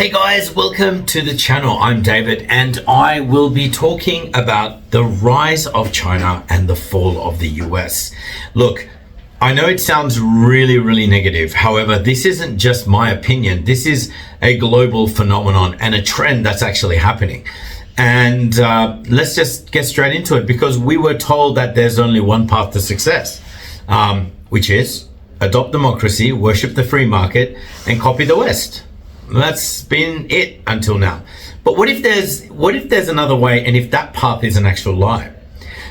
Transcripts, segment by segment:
Hey guys, welcome to the channel. I'm David and I will be talking about the rise of China and the fall of the US. Look, I know it sounds really negative. However, this isn't just my opinion. This is a global phenomenon and a trend that's actually happening. And let's just get straight into it, because we were told that there's only one path to success, which is adopt democracy, worship the free market, and copy the West. That's been it until now. But what if there's another way, and if that path is an actual lie?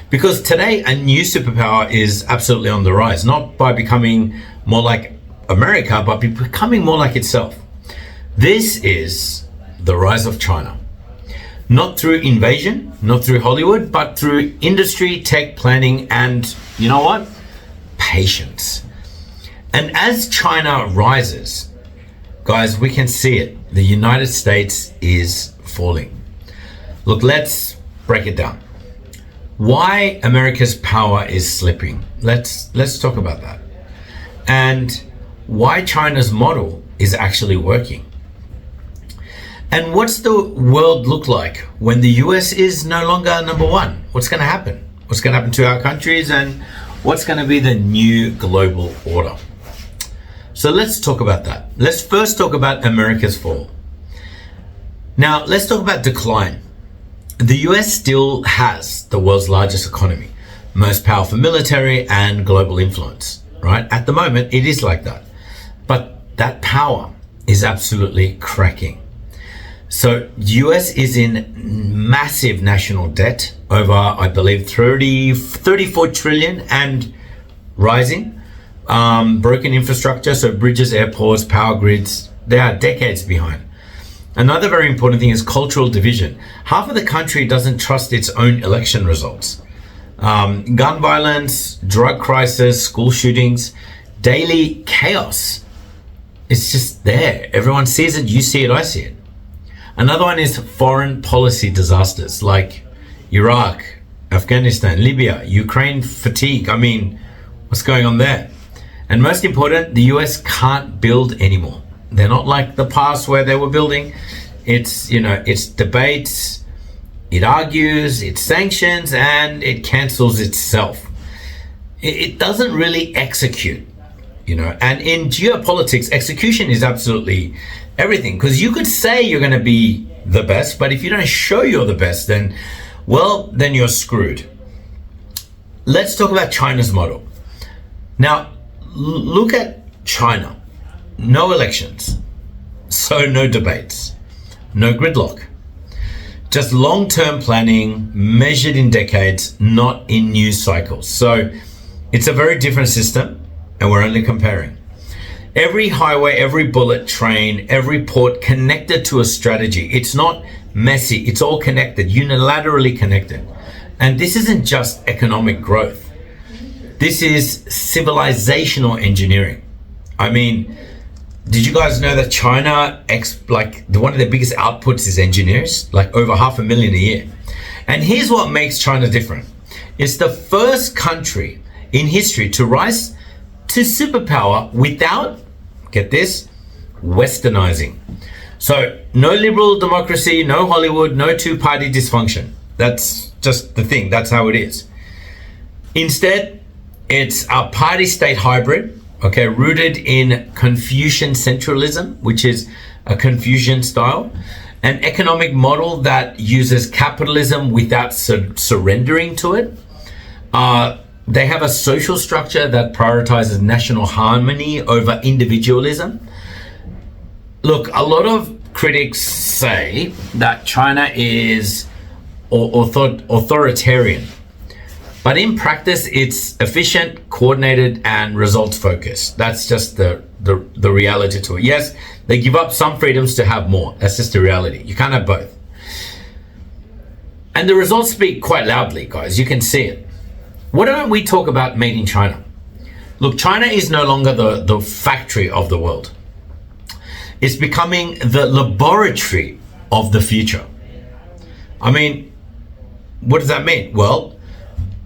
Because today a new superpower is absolutely on the rise, not by becoming more like America, but becoming more like itself. This is the rise of China. Not through invasion, not through Hollywood, but through industry, tech, planning, and you know what? Patience. And as China rises, guys, we can see it. The United States is falling. Look, let's break it down. Why America's power is slipping. Let's talk about that. And why China's model is actually working. And what's the world look like when the US is no longer number one? What's going to happen? What's going to happen to our countries, and what's going to be the new global order? So let's talk about that. Let's first talk about America's fall. Now, let's talk about decline. The US still has the world's largest economy, most powerful military, and global influence, right? At the moment, it is like that. But that power is absolutely cracking. So US is in massive national debt, over, I believe, 34 trillion and rising. Broken infrastructure, so bridges, airports, power grids, they are decades behind. Another very important thing is cultural division. Half of the country doesn't trust its own election results. Gun violence, drug crisis, school shootings, daily chaos. It's just there. Everyone sees it, you see it, I see it. Another one is foreign policy disasters like Iraq, Afghanistan, Libya, Ukraine fatigue. I mean, what's going on there? And most important, the US can't build anymore. They're not like the past where they were building. It's debates, it argues, it sanctions, and it cancels itself. It doesn't really execute, and in geopolitics, execution is absolutely everything, because you could say you're going to be the best, but if you don't show you're the best, then you're screwed. Let's talk about China's model. Now, look at China. No elections, so no debates, no gridlock. Just long-term planning measured in decades, not in news cycles. So it's a very different system, and we're only comparing. Every highway, every bullet train, every port connected to a strategy. It's not messy, it's all connected, unilaterally connected. And this isn't just economic growth. This is civilizational engineering. I mean, did you guys know that China, one of their biggest outputs is engineers, like over 500,000 a year. And here's what makes China different. It's the first country in history to rise to superpower without, get this, westernizing. So no liberal democracy, no Hollywood, no two-party dysfunction. That's just the thing, that's how it is. Instead, it's a party-state hybrid, okay, rooted in Confucian centralism, which is a Confucian style, an economic model that uses capitalism without surrendering to it. They have a social structure that prioritizes national harmony over individualism. Look, a lot of critics say that China is authoritarian. But in practice, it's efficient, coordinated, and results focused. That's just the reality to it. Yes, they give up some freedoms to have more. That's just the reality. You can't have both. And the results speak quite loudly, guys. You can see it. Why don't we talk about made in China? Look, China is no longer the factory of the world. It's becoming the laboratory of the future. I mean, what does that mean? Well,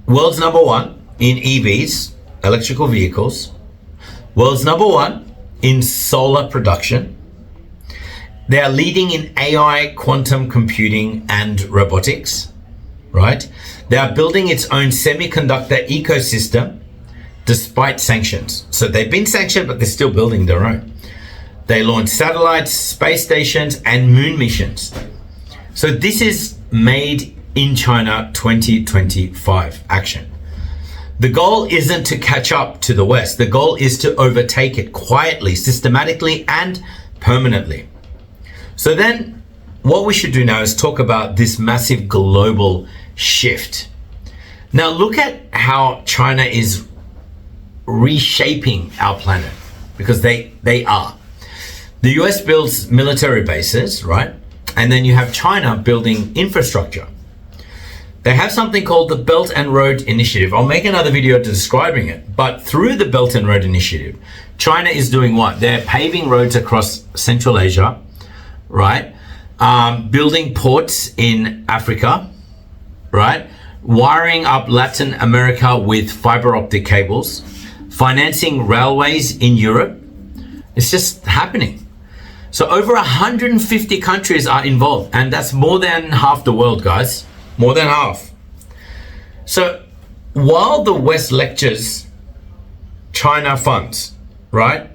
world's number one in EVs, electrical vehicles. World's number one in solar production. They are leading in AI, quantum computing, and robotics, right? They are building its own semiconductor ecosystem despite sanctions. So they've been sanctioned, but they're still building their own. They launch satellites, space stations, and moon missions. So this is made in China 2025 action. The goal isn't to catch up to the West. The goal is to overtake it quietly, systematically, and permanently. So then what we should do now is talk about this massive global shift. Now look at how China is reshaping our planet, because they are. The US builds military bases, right? And then you have China building infrastructure. They have something called the Belt and Road Initiative. I'll make another video describing it. But through the Belt and Road Initiative, China is doing what? They're paving roads across Central Asia, right? Building ports in Africa, right? Wiring up Latin America with fiber optic cables, financing railways in Europe. It's just happening. So over 150 countries are involved, and that's more than half the world, guys. More than half. So while the West lectures, China funds, right?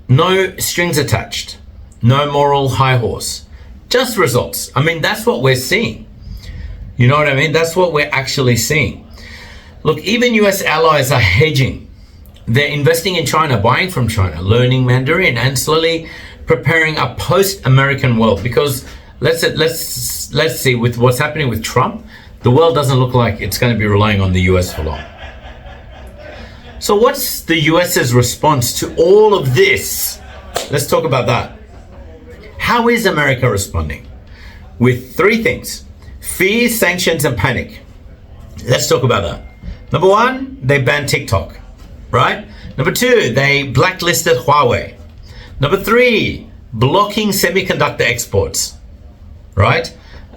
No strings attached, no moral high horse, just results. I mean, that's what we're seeing. You know what I mean? That's what we're actually seeing. Look, even US allies are hedging. They're investing in China, buying from China, learning Mandarin, and slowly preparing a post-American world. Because let's see, with what's happening with Trump, the world doesn't look like it's going to be relying on the US for long. So what's the US's response to all of this? Let's talk about that. How is America responding? With three things: fear, sanctions, and panic. Let's talk about that. Number one, they banned TikTok, right? Number two, they blacklisted Huawei. Number three, blocking semiconductor exports, right?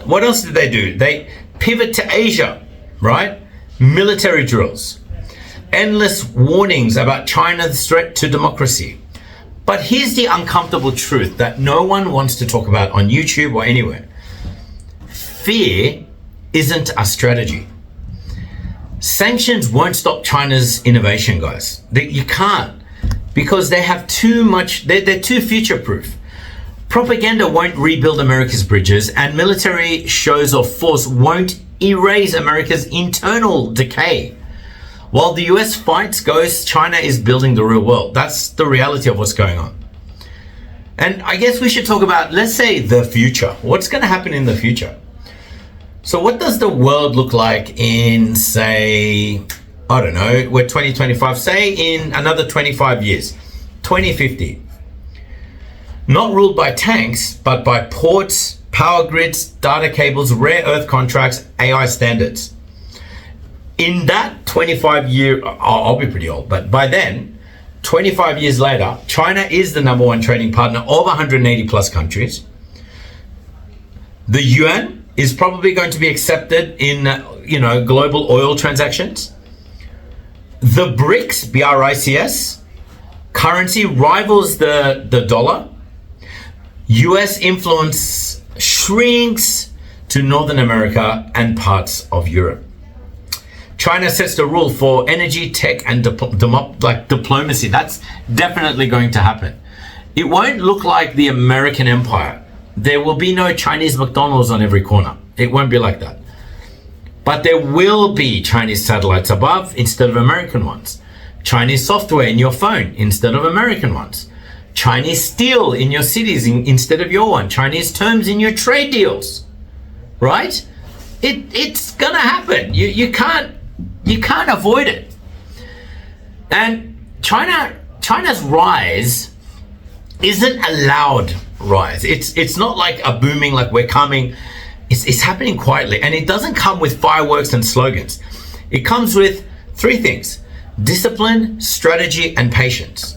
What else did they do? They pivot to Asia, right? Military drills, endless warnings about China's threat to democracy. But here's the uncomfortable truth that no one wants to talk about on YouTube or anywhere. Fear isn't a strategy. Sanctions won't stop China's innovation, guys. You can't, because they have too much, they're too future-proof. Propaganda won't rebuild America's bridges, and military shows of force won't erase America's internal decay. While the US fights ghosts, China is building the real world. That's the reality of what's going on. And I guess we should talk about, let's say, the future. What's going to happen in the future? So what does the world look like in, say, I don't know, we're 2025, say in another 25 years, 2050? Not ruled by tanks, but by ports, power grids, data cables, rare earth contracts, AI standards. In that 25 year, I'll be pretty old, but by then, 25 years later, China is the number one trading partner of 180 plus countries. The yuan is probably going to be accepted in, global oil transactions. The BRICS, B-R-I-C-S, currency rivals the dollar. US influence shrinks to Northern America and parts of Europe. China sets the rule for energy, tech, and diplomacy. That's definitely going to happen. It won't look like the American empire. There will be no Chinese McDonald's on every corner. It won't be like that. But there will be Chinese satellites above instead of American ones. Chinese software in your phone instead of American ones. Chinese steel in your cities instead of your one. Chinese terms in your trade deals, right? It's gonna happen. You can't avoid it. And China's rise isn't a loud rise. It's not like a booming, like we're coming. It's happening quietly, and it doesn't come with fireworks and slogans. It comes with three things: discipline, strategy, and patience.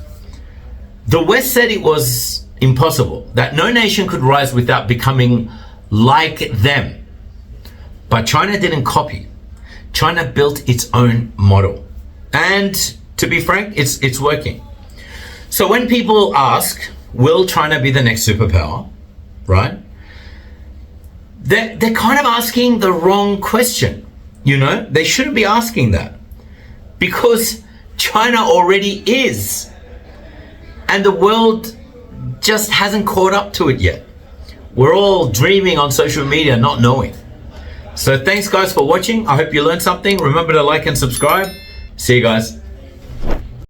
The West said it was impossible, that no nation could rise without becoming like them. But China didn't copy. China built its own model. And to be frank, it's working. So when people ask, will China be the next superpower? right? They're kind of asking the wrong question. They shouldn't be asking that, because China already is, and the world just hasn't caught up to it yet. We're all dreaming on social media, not knowing. So thanks guys for watching. I hope you learned something. Remember to like and subscribe. See you guys.